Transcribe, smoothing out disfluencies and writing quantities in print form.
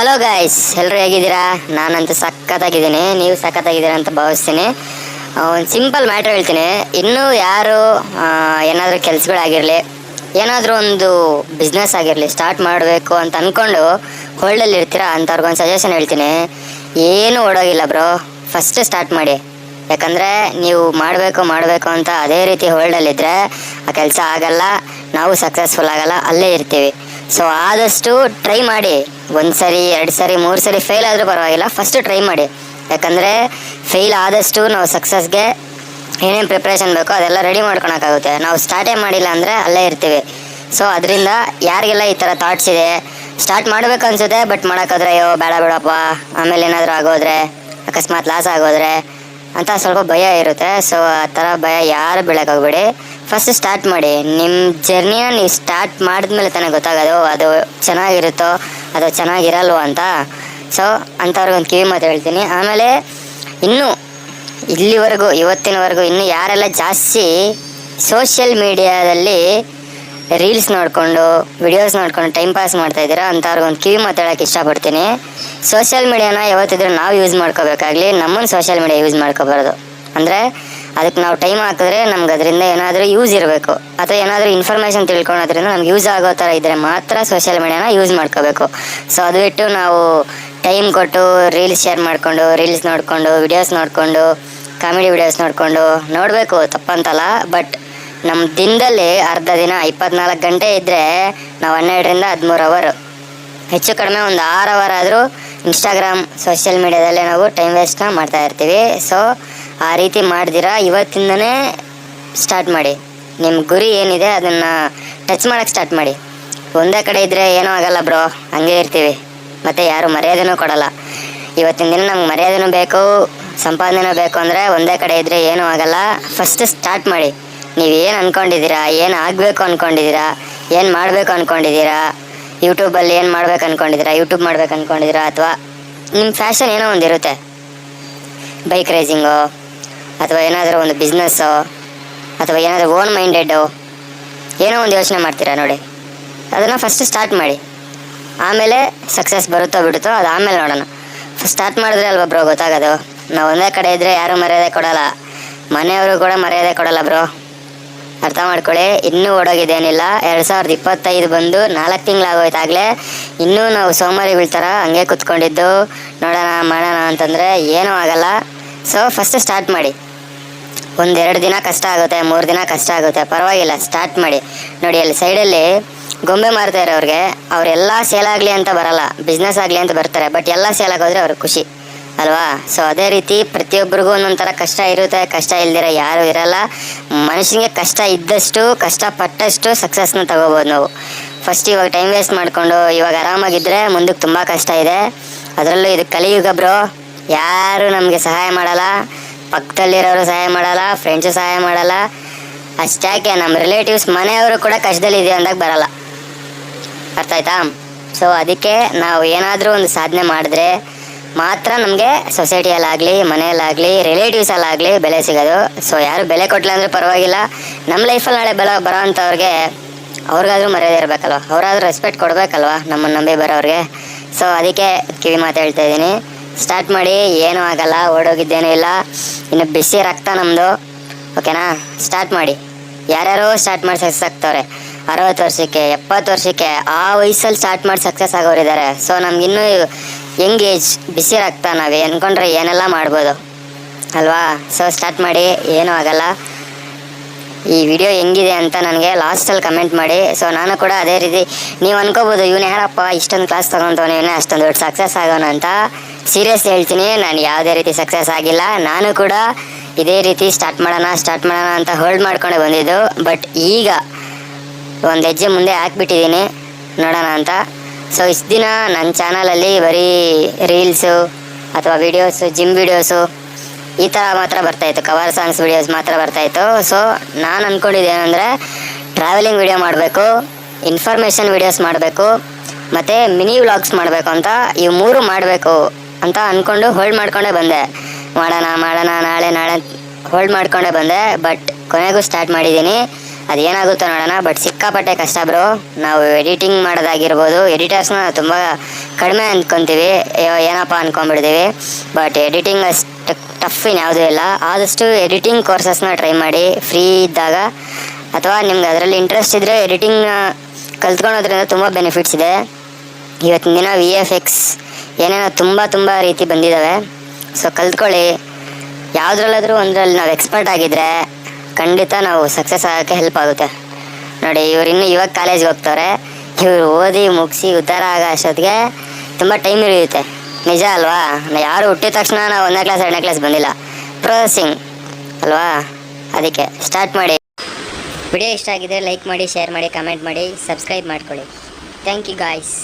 Hello guys, ಎಲ್ಲರೂ ಹೇಗಿದ್ದೀರಾ? ನಾನಂತೂ ಸಖತ್ತಾಗಿದ್ದೀನಿ. ನೀವು ಸಖತ್ತಾಗಿದ್ದೀರಾ ಅಂತ ಭಾವಿಸ್ತೀನಿ. ಒಂದು ಸಿಂಪಲ್ ಮ್ಯಾಟ್ರ್ ಹೇಳ್ತೀನಿ. ಇನ್ನೂ ಯಾರು ಏನಾದರೂ ಕೆಲಸಗಳಾಗಿರಲಿ, ಏನಾದರೂ ಒಂದು ಬಿಸ್ನೆಸ್ ಆಗಿರಲಿ ಸ್ಟಾರ್ಟ್ ಮಾಡಬೇಕು ಅಂತ ಅಂದ್ಕೊಂಡು ಹೋಲ್ಡಲ್ಲಿ ಇರ್ತೀರಾ ಅಂಥವ್ರಿಗೊಂದು ಸಜೆಷನ್ ಹೇಳ್ತೀನಿ. ಏನೂ ಓಡೋಗಿಲ್ಲ ಬ್ರೋ, ಫಸ್ಟ್ ಸ್ಟಾರ್ಟ್ ಮಾಡಿ. ಯಾಕಂದರೆ ನೀವು ಮಾಡಬೇಕು ಅಂತ ಅದೇ ರೀತಿ ಹೋಲ್ಡಲ್ಲಿದ್ದರೆ ಆ ಕೆಲಸ ಆಗಲ್ಲ, ನಾವು ಸಕ್ಸಸ್ಫುಲ್ ಆಗಲ್ಲ, ಅಲ್ಲೇ ಇರ್ತೀವಿ. ಸೊ ಆದಷ್ಟು ಟ್ರೈ ಮಾಡಿ. 1 ಸರಿ 2 ಸರಿ 3 ಸರಿ ಫೇಲ್ ಆದರೂ ಪರವಾಗಿಲ್ಲ, ಫಸ್ಟ್ ಟ್ರೈ ಮಾಡಿ. ಯಾಕಂದರೆ ಫೇಲ್ ಆದಷ್ಟು ನಾವು ಸಕ್ಸಸ್ಗೆ ಏನೇನು ಪ್ರಿಪ್ರೇಷನ್ ಬೇಕೋ ಅದೆಲ್ಲ ರೆಡಿ ಮಾಡ್ಕೊಳಕ್ಕಾಗುತ್ತೆ. ನಾವು ಸ್ಟಾರ್ಟೇ ಮಾಡಿಲ್ಲ ಅಂದರೆ ಅಲ್ಲೇ ಇರ್ತೀವಿ. ಸೊ ಅದರಿಂದ ಯಾರಿಗೆಲ್ಲ ಈ ಥರ ಥಾಟ್ಸ್ ಇದೆ, ಸ್ಟಾರ್ಟ್ ಮಾಡಬೇಕು ಅನ್ಸುತ್ತೆ ಬಟ್ ಮಾಡೋಕ್ಕಾದ್ರೆ ಅಯ್ಯೋ ಬೇಡ ಬೇಡಪ್ಪ, ಆಮೇಲೆ ಏನಾದರೂ ಆಗೋದ್ರೆ, ಅಕಸ್ಮಾತ್ ಲಾಸ್ ಆಗೋದ್ರೆ ಅಂತ ಸ್ವಲ್ಪ ಭಯ ಇರುತ್ತೆ. ಸೊ ಆ ಥರ ಭಯ ಯಾರು ಬೀಳೋಕ್ಕಾಗ್ಬೇಡಿ. ಫಸ್ಟ್ ಸ್ಟಾರ್ಟ್ ಮಾಡಿ. ನಿಮ್ಮ ಜರ್ನಿನ ನೀವು ಸ್ಟಾರ್ಟ್ ಮಾಡಿದ್ಮೇಲೆ ತಾನೇ ಗೊತ್ತಾಗೋದು ಅದು ಚೆನ್ನಾಗಿರುತ್ತೋ ಅದು ಚೆನ್ನಾಗಿರಲ್ವೋ ಅಂತ. ಸೊ ಅಂಥವ್ರಿಗೊಂದು ಕಿವಿ ಮಾತು ಹೇಳ್ತೀನಿ. ಆಮೇಲೆ ಇನ್ನೂ ಇಲ್ಲಿವರೆಗೂ ಇವತ್ತಿನವರೆಗೂ ಇನ್ನೂ ಯಾರೆಲ್ಲ ಜಾಸ್ತಿ ಸೋಷಿಯಲ್ ಮೀಡಿಯಾದಲ್ಲಿ ರೀಲ್ಸ್ ನೋಡಿಕೊಂಡು ವಿಡಿಯೋಸ್ ನೋಡ್ಕೊಂಡು ಟೈಮ್ ಪಾಸ್ ಮಾಡ್ತಾಯಿದ್ದೀರಾ ಅಂಥವ್ರಿಗೊಂದು ಕಿವಿ ಮಾತಾಡೋಕ್ಕೆ ಇಷ್ಟಪಡ್ತೀನಿ. ಸೋಷಿಯಲ್ ಮೀಡಿಯಾನ ಯಾವತ್ತಿದ್ರೂ ನಾವು ಯೂಸ್ ಮಾಡ್ಕೋಬೇಕಾಗಲಿ, ನಮ್ಮನ್ನು ಸೋಷಿಯಲ್ ಮೀಡಿಯಾ ಯೂಸ್ ಮಾಡ್ಕೋಬಾರ್ದು. ಅಂದರೆ ಅದಕ್ಕೆ ನಾವು ಟೈಮ್ ಹಾಕಿದ್ರೆ ನಮ್ಗೆ ಅದರಿಂದ ಏನಾದರೂ ಯೂಸ್ ಇರಬೇಕು, ಅಥವಾ ಏನಾದರೂ ಇನ್ಫಾರ್ಮೇಷನ್ ತಿಳ್ಕೊಳೋದ್ರಿಂದ ನಮ್ಗೆ ಯೂಸ್ ಆಗೋ ಥರ ಇದ್ದರೆ ಮಾತ್ರ ಸೋಷಿಯಲ್ ಮೀಡಿಯಾನ ಯೂಸ್ ಮಾಡ್ಕೋಬೇಕು. ಸೊ ಅದು ಬಿಟ್ಟು ನಾವು ಟೈಮ್ ಕೊಟ್ಟು ರೀಲ್ಸ್ ಶೇರ್ ಮಾಡಿಕೊಂಡು, ರೀಲ್ಸ್ ನೋಡಿಕೊಂಡು, ವಿಡಿಯೋಸ್ ನೋಡಿಕೊಂಡು, ಕಾಮಿಡಿ ವಿಡಿಯೋಸ್ ನೋಡಬೇಕು, ತಪ್ಪಂತಲ್ಲ. ಬಟ್ ನಮ್ಮ ದಿನದಲ್ಲಿ ಅರ್ಧ ದಿನ 24 ಗಂಟೆ ಇದ್ದರೆ ನಾವು 12ರಿಂದ 13 ಅವರ್, ಹೆಚ್ಚು ಕಡಿಮೆ ಒಂದು 6 ಅವರ್ ಆದರೂ ಇನ್ಸ್ಟಾಗ್ರಾಮ್ ಸೋಷಿಯಲ್ ಮೀಡಿಯಾದಲ್ಲೇ ನಾವು ಟೈಮ್ ವೇಸ್ಟ್ನ ಮಾಡ್ತಾಯಿರ್ತೀವಿ. ಸೊ ಆ ರೀತಿ ಮಾಡ್ದಿರಾ ಇವತ್ತಿಂದನೇ ಸ್ಟಾರ್ಟ್ ಮಾಡಿ. ನಿಮ್ಮ ಗುರಿ ಏನಿದೆ ಅದನ್ನು ಟಚ್ ಮಾಡೋಕ್ಕೆ ಸ್ಟಾರ್ಟ್ ಮಾಡಿ. ಒಂದೇ ಕಡೆ ಇದ್ದರೆ ಏನೂ ಆಗಲ್ಲ ಬ್ರೋ, ಹಂಗೆ ಇರ್ತೀವಿ, ಮತ್ತು ಯಾರು ಮರ್ಯಾದೆನೂ ಕೊಡಲ್ಲ. ಇವತ್ತಿನ ದಿನ ನಮ್ಗೆ ಮರ್ಯಾದೆನೂ ಬೇಕು, ಸಂಪಾದನೆನೂ ಬೇಕು. ಅಂದರೆ ಒಂದೇ ಕಡೆ ಇದ್ದರೆ ಏನೂ ಆಗಲ್ಲ. ಫಸ್ಟ್ ಸ್ಟಾರ್ಟ್ ಮಾಡಿ. ನೀವೇನು ಅಂದ್ಕೊಂಡಿದ್ದೀರಾ, ಏನು ಆಗಬೇಕು ಅಂದ್ಕೊಂಡಿದ್ದೀರಾ, ಏನು ಮಾಡಬೇಕು ಅಂದ್ಕೊಂಡಿದ್ದೀರಾ, ಯೂಟ್ಯೂಬಲ್ಲಿ ಏನು ಮಾಡ್ಬೇಕು ಅಂದ್ಕೊಂಡಿದ್ದೀರಾ, ಯೂಟ್ಯೂಬ್ ಮಾಡ್ಬೇಕು ಅಂದ್ಕೊಂಡಿದ್ದೀರಾ, ಅಥವಾ ನಿಮ್ಮ ಫ್ಯಾಷನ್ ಏನೋ ಒಂದು ಇರುತ್ತೆ, ಬೈಕ್ ರೇಸಿಂಗು ಅಥವಾ ಏನಾದರೂ ಒಂದು ಬಿಸ್ನೆಸ್ಸು ಅಥವಾ ಏನಾದರೂ ಓನ್ ಮೈಂಡೆಡ್ಡು ಏನೋ ಒಂದು ಯೋಚನೆ ಮಾಡ್ತೀರಾ ನೋಡಿ, ಅದನ್ನು ಫಸ್ಟ್ ಸ್ಟಾರ್ಟ್ ಮಾಡಿ. ಆಮೇಲೆ ಸಕ್ಸಸ್ ಬರುತ್ತೋ ಬಿಡುತ್ತೋ ಅದು ಆಮೇಲೆ ನೋಡೋಣ. ಫಸ್ಟ್ ಸ್ಟಾರ್ಟ್ ಮಾಡಿದ್ರೆ ಅಲ್ವ ಬ್ರೋ ಗೊತ್ತಾಗೋದು. ನಾವು ಒಂದೇ ಕಡೆ ಇದ್ದರೆ ಯಾರೂ ಮರ್ಯಾದೆ ಕೊಡೋಲ್ಲ, ಮನೆಯವರು ಕೂಡ ಮರ್ಯಾದೆ ಕೊಡೋಲ್ಲ ಬ್ರೋ, ಅರ್ಥ ಮಾಡ್ಕೊಳ್ಳಿ. ಇನ್ನೂ ಓಡೋಗಿದ್ದೇನಿಲ್ಲ. 2025 ಬಂದು 4 ತಿಂಗಳಾಗೋಯ್ತಾಗಲೇ ಇನ್ನೂ ನಾವು ಸೋಮಾರಿ ಬೀಳ್ತಾರ ಹಂಗೆ ಕೂತ್ಕೊಂಡಿದ್ದು ನೋಡೋಣ ಮಾಡೋಣ ಅಂತಂದರೆ ಏನೂ ಆಗಲ್ಲ. ಸೊ ಫಸ್ಟ್ ಸ್ಟಾರ್ಟ್ ಮಾಡಿ. 1-2 ದಿನ ಕಷ್ಟ ಆಗುತ್ತೆ, 3 ದಿನ ಕಷ್ಟ ಆಗುತ್ತೆ, ಪರವಾಗಿಲ್ಲ, ಸ್ಟಾರ್ಟ್ ಮಾಡಿ. ನೋಡಿ ಅಲ್ಲಿ ಸೈಡಲ್ಲಿ ಗೊಂಬೆ ಮಾರ್ತಾ ಇರೋರಿಗೆ ಅವರೆಲ್ಲ ಸೇಲ್ ಆಗಲಿ ಅಂತ ಬರಲ್ಲ, ಬಿಸ್ನೆಸ್ ಆಗಲಿ ಅಂತ ಬರ್ತಾರೆ. ಬಟ್ ಎಲ್ಲ ಸೇಲ್ ಆಗೋದ್ರೆ ಅವ್ರಿಗೆ ಖುಷಿ ಅಲ್ವಾ? ಸೊ ಅದೇ ರೀತಿ ಪ್ರತಿಯೊಬ್ಬರಿಗೂ ಒಂದೊಂಥರ ಕಷ್ಟ ಇರುತ್ತೆ, ಕಷ್ಟ ಇಲ್ದಿರ ಯಾರೂ ಇರಲ್ಲ. ಮನುಷ್ಯನಿಗೆ ಕಷ್ಟ ಇದ್ದಷ್ಟು, ಕಷ್ಟಪಟ್ಟಷ್ಟು ಸಕ್ಸಸ್ನ ತಗೋಬೋದು ನಾವು. ಫಸ್ಟ್ ಇವಾಗ ಟೈಮ್ ವೇಸ್ಟ್ ಮಾಡಿಕೊಂಡು ಇವಾಗ ಆರಾಮಾಗಿದ್ದರೆ ಮುಂದಕ್ಕೆ ತುಂಬ ಕಷ್ಟ ಇದೆ. ಅದರಲ್ಲೂ ಇದು ಕಲಿಯುಗ ಬ್ರೋ, ಯಾರು ನಮಗೆ ಸಹಾಯ ಮಾಡಲ್ಲ, ಪಕ್ಕದಲ್ಲಿರೋರು ಸಹಾಯ ಮಾಡಲ್ಲ, ಫ್ರೆಂಡ್ಸು ಸಹಾಯ ಮಾಡಲ್ಲ. ಅಷ್ಟಾಕೆ ನಮ್ಮ ರಿಲೇಟಿವ್ಸ್ ಮನೆಯವರು ಕೂಡ ಕಷ್ಟದಲ್ಲಿದೆ ಅಂದಾಗ ಬರಲ್ಲ. ಅರ್ಥ ಆಯ್ತಾ? ಸೊ ಅದಕ್ಕೆ ನಾವು ಏನಾದರೂ ಒಂದು ಸಾಧನೆ ಮಾಡಿದ್ರೆ ಮಾತ್ರ ನಮಗೆ ಸೊಸೈಟಿಯಲ್ಲಾಗಲಿ, ಮನೆಯಲ್ಲಾಗಲಿ, ರಿಲೇಟಿವ್ಸಲ್ಲಾಗಲಿ ಬೆಲೆ ಸಿಗೋದು. ಸೊ ಯಾರು ಬೆಲೆ ಕೊಟ್ಟಲ್ಲ ಅಂದರೆ ಪರವಾಗಿಲ್ಲ, ನಮ್ಮ ಲೈಫಲ್ಲಿ ನಾಳೆ ಬರೋ ಅಂಥವ್ರಿಗೆ ಅವ್ರಿಗಾದ್ರೂ ಮರ್ಯಾದೆ ಇರಬೇಕಲ್ವ, ಅವರಾದ್ರೂ ರೆಸ್ಪೆಕ್ಟ್ ಕೊಡಬೇಕಲ್ವ ನಮ್ಮನ್ನು ನಂಬಿ ಬರೋರಿಗೆ. ಸೊ ಅದಕ್ಕೆ ಕಿವಿ ಮಾತು ಹೇಳ್ತಾ ಇದ್ದೀನಿ. ಸ್ಟಾರ್ಟ್ ಮಾಡಿ, ಏನೂ ಆಗಲ್ಲ, ಓಡೋಗಿದ್ದೇನೂ ಇಲ್ಲ, ಇನ್ನು ಬಿಸಿ ರಕ್ತ ನಮ್ಮದು, ಓಕೆನಾ? ಸ್ಟಾರ್ಟ್ ಮಾಡಿ. ಯಾರ್ಯಾರೋ ಸ್ಟಾರ್ಟ್ ಮಾಡಿ ಸಕ್ಸಸ್ ಆಗ್ತವ್ರೆ, 60 ವರ್ಷಕ್ಕೆ 70 ವರ್ಷಕ್ಕೆ ಆ ವಯಸ್ಸಲ್ಲಿ ಸ್ಟಾರ್ಟ್ ಮಾಡಿ ಸಕ್ಸಸ್ ಆಗೋರಿದ್ದಾರೆ. ಸೊ ನಮಗಿನ್ನೂ ಯಂಗ್ ಏಜ್, ಬಿಸಿ ರಕ್ತ, ನಾವು ಅಂದ್ಕೊಂಡ್ರೆ ಏನೆಲ್ಲ ಮಾಡ್ಬೋದು ಅಲ್ವಾ? ಸೊ ಸ್ಟಾರ್ಟ್ ಮಾಡಿ, ಏನೂ ಆಗಲ್ಲ. ಈ ವಿಡಿಯೋ ಹೆಂಗಿದೆ ಅಂತ ನನಗೆ ಲಾಸ್ಟಲ್ಲಿ ಕಮೆಂಟ್ ಮಾಡಿ. ಸೊ ನಾನು ಕೂಡ ಅದೇ ರೀತಿ, ನೀವು ಅನ್ಕೋಬೋದು ಇವನು ಯಾರಪ್ಪ ಇಷ್ಟೊಂದು ಕ್ಲಾಸ್ ತೊಗೊತವನೇ, ಇವನೇ ಅಷ್ಟೊಂದು ದೊಡ್ಡ ಸಕ್ಸಸ್ ಆಗೋಣ ಅಂತ. ಸೀರಿಯಸ್ ಹೇಳ್ತೀನಿ, ನಾನು ಯಾವುದೇ ರೀತಿ ಸಕ್ಸಸ್ ಆಗಿಲ್ಲ. ನಾನು ಕೂಡ ಇದೇ ರೀತಿ ಸ್ಟಾರ್ಟ್ ಮಾಡೋಣ ಅಂತ ಹೋಲ್ಡ್ ಮಾಡ್ಕೊಂಡೆ ಬಂದಿದ್ದು. ಬಟ್ ಈಗ ಒಂದು ಹೆಜ್ಜೆ ಮುಂದೆ ಹಾಕ್ಬಿಟ್ಟಿದ್ದೀನಿ, ನೋಡೋಣ ಅಂತ. ಸೊ ಇಷ್ಟು ದಿನ ನನ್ನ ಚಾನಲಲ್ಲಿ ಬರೀ ರೀಲ್ಸು ಅಥವಾ ವೀಡಿಯೋಸು, ಜಿಮ್ ವೀಡಿಯೋಸು ಈ ಥರ ಮಾತ್ರ ಬರ್ತಾಯಿತ್ತು, ಕವರ್ ಸಾಂಗ್ಸ್ ವೀಡಿಯೋಸ್ ಮಾತ್ರ ಬರ್ತಾಯಿತ್ತು. ಸೊ ನಾನು ಅಂದ್ಕೊಂಡಿದ್ದೇನೆಂದರೆ ಟ್ರಾವೆಲಿಂಗ್ ವೀಡಿಯೋ ಮಾಡಬೇಕು, ಇನ್ಫಾರ್ಮೇಷನ್ ವೀಡಿಯೋಸ್ ಮಾಡಬೇಕು, ಮತ್ತು ಮಿನಿ ವ್ಲಾಗ್ಸ್ ಮಾಡಬೇಕು ಅಂತ, ಇವು 3 ಮಾಡಬೇಕು ಅಂತ ಅಂದ್ಕೊಂಡು ಹೋಲ್ಡ್ ಮಾಡ್ಕೊಂಡೇ ಬಂದೆ. ಮಾಡೋಣ ನಾಳೆ ಹೋಲ್ಡ್ ಮಾಡ್ಕೊಂಡೇ ಬಂದೆ. ಬಟ್ ಕೊನೆಗೂ ಸ್ಟಾರ್ಟ್ ಮಾಡಿದ್ದೀನಿ. ಅದೇನಾಗುತ್ತೋ ನೋಡೋಣ. ಬಟ್ ಸಿಕ್ಕಾಪಟ್ಟೆ ಕಷ್ಟ ಬ್ರೋ. ನಾವು ಎಡಿಟಿಂಗ್ ಮಾಡೋದಾಗಿರ್ಬೋದು, ಎಡಿಟರ್ಸ್ನ ತುಂಬ ಕಡಿಮೆ ಅಂದ್ಕೊತೀವಿ, ಏನಪ್ಪ ಅಂದ್ಕೊಂಡ್ಬಿಡ್ತೀವಿ. ಬಟ್ ಎಡಿಟಿಂಗ್ ಅಷ್ಟು ಟಫ್ ಯಾವುದೂ ಇಲ್ಲ. ಆದಷ್ಟು ಎಡಿಟಿಂಗ್ ಕೋರ್ಸಸ್ನ ಟ್ರೈ ಮಾಡಿ ಫ್ರೀ ಇದ್ದಾಗ, ಅಥವಾ ನಿಮ್ಗೆ ಅದರಲ್ಲಿ ಇಂಟ್ರೆಸ್ಟ್ ಇದ್ದರೆ ಎಡಿಟಿಂಗ್ನ ಕಲ್ತ್ಕೊಳೋದ್ರಿಂದ ತುಂಬ ಬೆನಿಫಿಟ್ಸ್ ಇದೆ. ಇವತ್ತಿನ ದಿನ VFX ಏನೇನೋ ತುಂಬ ರೀತಿ ಬಂದಿದ್ದಾವೆ. ಸೊ ಕಲ್ತ್ಕೊಳ್ಳಿ. ಯಾವುದ್ರಲ್ಲಾದರೂ ಒಂದರಲ್ಲಿ ನಾವು ಎಕ್ಸ್ಪರ್ಟ್ ಆಗಿದ್ದರೆ ಖಂಡಿತ ನಾವು ಸಕ್ಸಸ್ ಆಗೋಕ್ಕೆ ಹೆಲ್ಪ್ ಆಗುತ್ತೆ. ನೋಡಿ, ಇವ್ರು ಇವಾಗ ಕಾಲೇಜ್ಗೆ ಹೋಗ್ತವ್ರೆ. ಇವರು ಓದಿ ಮುಗಿಸಿ ಉದ್ಧಾರ ಆಗೋ ಅಷ್ಟೊತ್ತಿಗೆ ತುಂಬ ಟೈಮ್ ಹಿಡಿಯುತ್ತೆ. ನಿಜ ಅಲ್ವಾ? ಯಾರು ಹುಟ್ಟಿದ ತಕ್ಷಣ ನಾವು 1ನೇ ಕ್ಲಾಸ್ 2ನೇ ಕ್ಲಾಸ್ ಬಂದಿಲ್ಲ. ಪ್ರೊಸೆಸಿಂಗ್ ಅಲ್ವಾ? ಅದಕ್ಕೆ ಸ್ಟಾರ್ಟ್ ಮಾಡಿ. ವಿಡಿಯೋ ಇಷ್ಟ ಆಗಿದ್ರೆ ಲೈಕ್ ಮಾಡಿ, ಶೇರ್ ಮಾಡಿ, ಕಮೆಂಟ್ ಮಾಡಿ, ಸಬ್ಸ್ಕ್ರೈಬ್ ಮಾಡ್ಕೊಳ್ಳಿ. Thank you guys.